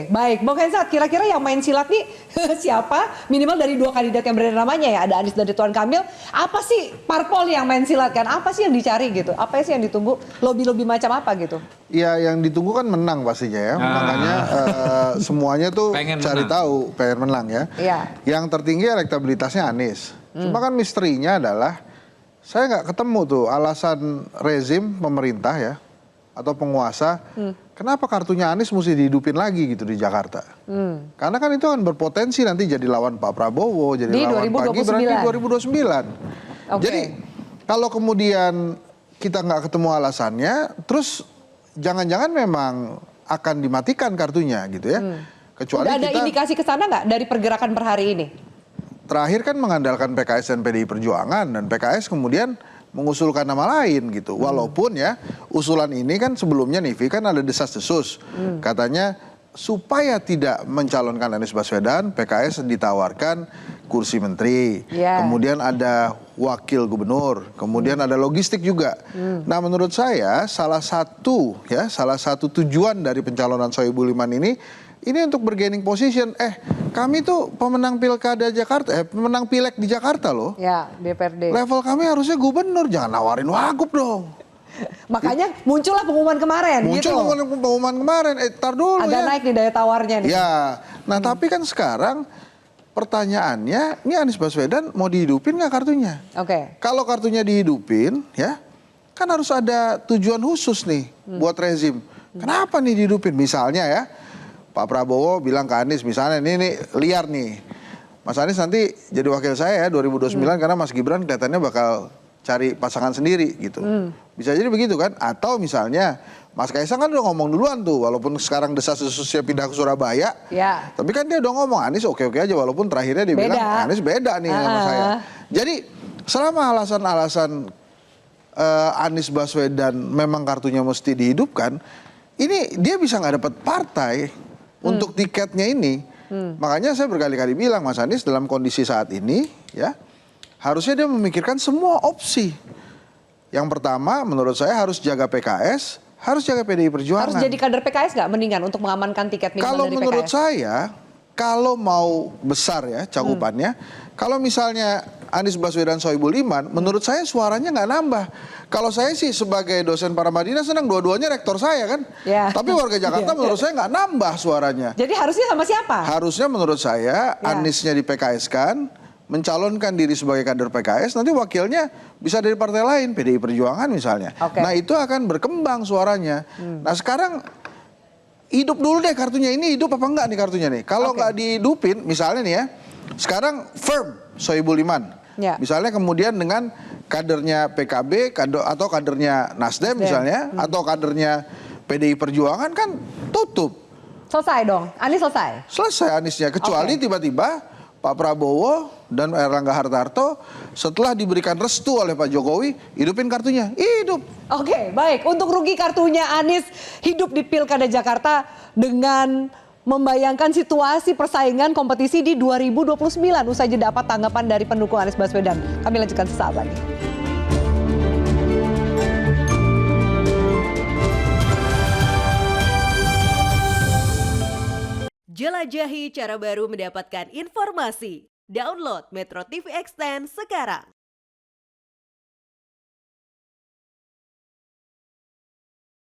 baik. Bang Hensat, kira-kira yang main silat nih siapa? Minimal dari 2 kandidat yang beredar namanya ya, ada Anies dan Ridwan Kamil. Apa sih parpol yang main silat kan? Apa sih yang dicari gitu? Apa sih yang ditunggu? Lobby-lobby macam apa gitu? Ya yang ditunggu kan menang pastinya ya. Makanya semuanya tuh pengen cari menang. tahu pengen menang ya. Iya. Yang tertinggi elektabilitasnya Anies. Cuma kan misterinya adalah saya nggak ketemu tuh alasan rezim pemerintah ya atau penguasa kenapa kartunya Anies mesti dihidupin lagi gitu di Jakarta. Karena kan itu kan berpotensi nanti jadi lawan Pak Prabowo, jadi Di lawan Pak Gibran di 2029. Oke. Jadi kalau kemudian kita nggak ketemu alasannya, terus jangan-jangan memang akan dimatikan kartunya gitu ya. Kecuali Udah ada kita indikasi ke sana nggak dari pergerakan per hari ini? terakhir kan mengandalkan PKS dan PDI Perjuangan, dan PKS kemudian mengusulkan nama lain gitu. Walaupun ya usulan ini kan sebelumnya nih Vi, kan ada desas-desus. Katanya supaya tidak mencalonkan Anies Baswedan, PKS ditawarkan kursi menteri. Yeah. Kemudian ada wakil gubernur, kemudian ada logistik juga. Nah, menurut saya salah satu tujuan dari pencalonan Sohibul Iman ini untuk bergaining position. Kami tuh pemenang pilkada Jakarta, pemenang pileg di Jakarta loh. Ya, DPRD. Level kami harusnya gubernur, jangan nawarin wagub dong. Makanya muncullah pengumuman kemarin Muncul gitu. pengumuman kemarin, tar dulu Agak ya. naik nih daya tawarnya nih. Ya, nah tapi kan sekarang pertanyaannya, ini Anies Baswedan mau dihidupin nggak kartunya? Oke. Kalau kartunya dihidupin, ya kan harus ada tujuan khusus nih buat rezim. Kenapa nih dihidupin? Misalnya ya, Pak Prabowo bilang ke Anies, misalnya ini liar nih, Mas Anies nanti jadi wakil saya ya 2029 karena Mas Gibran kelihatannya bakal cari pasangan sendiri gitu. Bisa jadi begitu kan? Atau misalnya Mas Kaisang kan udah ngomong duluan tuh, walaupun sekarang desas-desusnya pindah ke Surabaya, Ya. tapi kan dia udah ngomong Anies oke-oke aja, walaupun terakhirnya dia bilang Anies beda nih sama saya. Jadi selama alasan-alasan Anies Baswedan memang kartunya mesti dihidupkan, ini dia bisa nggak dapat partai untuk tiketnya ini. Makanya saya berkali-kali bilang Mas Anies dalam kondisi saat ini ya harusnya dia memikirkan semua opsi. Yang pertama menurut saya harus jaga PKS, harus jaga PDI Perjuangan. Harus jadi kader PKS nggak mendingan untuk mengamankan tiket minimal Kalau dari menurut PKS? saya, kalau mau besar ya cakupannya, kalau misalnya Anies Baswedan Sohibul Iman, menurut saya suaranya nggak nambah. Kalau saya sih sebagai dosen Paramadina senang dua-duanya rektor saya kan. Ya. Tapi warga Jakarta menurut saya nggak nambah suaranya. Jadi harusnya sama siapa? Harusnya menurut saya Aniesnya di PKS kan, mencalonkan diri sebagai kader PKS, nanti wakilnya bisa dari partai lain, PDI Perjuangan misalnya. Oke. Nah itu akan berkembang suaranya. Nah sekarang hidup dulu deh kartunya, ini hidup apa enggak nih kartunya nih. Kalau nggak dihidupin, misalnya nih ya, sekarang firm Sohibul Iman. Ya. Misalnya kemudian dengan kadernya PKB atau kadernya Nasdem misalnya, atau kadernya PDI Perjuangan kan tutup. Selesai dong, Anies selesai. Selesai Aniesnya, kecuali tiba-tiba Pak Prabowo dan Erlangga Hartarto setelah diberikan restu oleh Pak Jokowi, hidupin kartunya, hidup. Oke, baik. Untuk rugi kartunya Anies hidup di Pilkada Jakarta dengan membayangkan situasi persaingan kompetisi di 2029. Usai jeda dapat tanggapan dari pendukung Anies Baswedan. Kami lanjutkan sesaat lagi. Jelajahi cara baru mendapatkan informasi. Download Metro TV Extend sekarang.